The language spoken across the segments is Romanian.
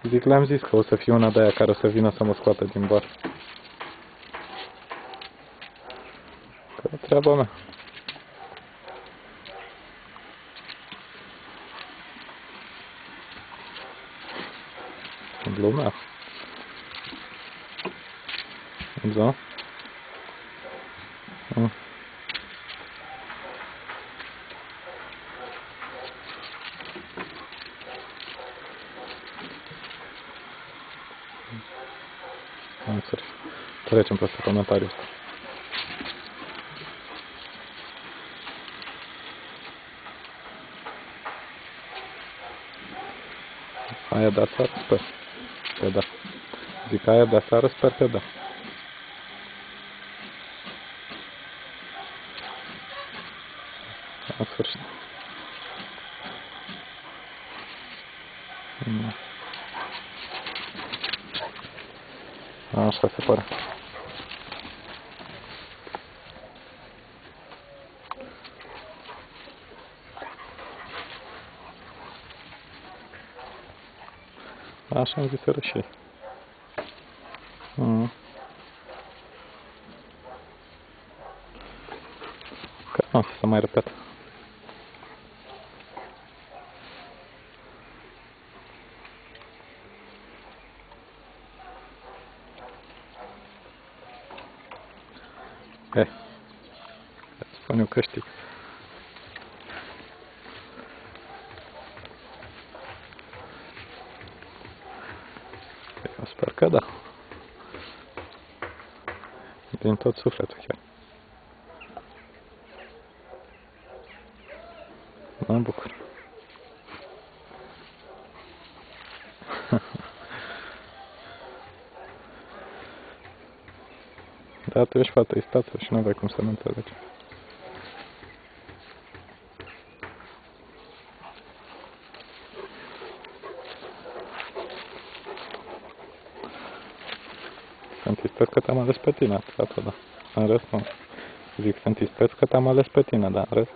Zic, le-am zis că o să fie una de aia care o să vină să mă scoată din bar. Că e treaba mea. Glumea. Da. În sfârșit. Trecem peste comentariul ăsta. Aia de aseară, sper că da. Zic, aia de aseară, sper că da. În sfârșit. Așa se pare. Așa îmi ziseră și ei. Că nu o să se mai repete. Spun eu că știi. Eu sper că da. Din tot sufletul chiar. Mă bucur. Da, tu ești fată, ești tată și nu aveai cum să nu înțelegi. Sunt ispăț că te-am ales pe tine, atât, da. În rest, nu. Zic, sunt ispăț că te-am ales pe tine, dar în rest...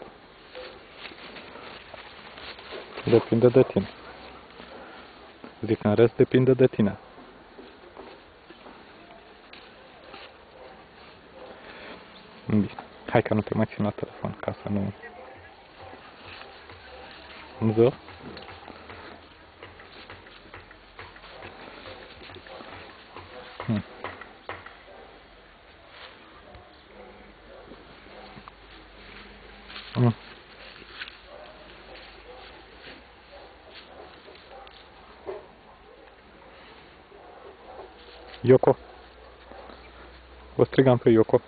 Depinde de tine. Zic, în rest depinde de tine. Bine. Hai că nu te mai țin la telefon, ca să nu... Ză? Yoko. O strigam pe Yoko.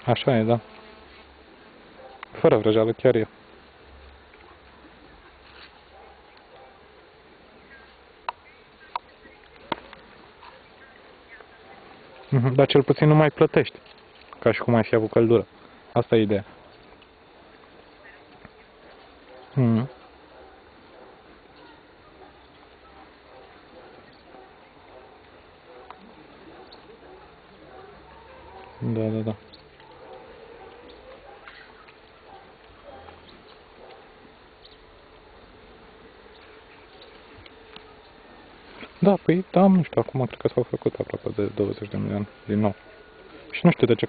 Așa e, da. Fără vrăjeală, chiar e. Dar cel puțin nu mai plătești. Ca și cum ai fi avut căldură. Asta e ideea. Da, da, da. Da, păi, da, nu știu, acum cred că s-au făcut aproape de 20 de milioane din nou. Și nu știu de ce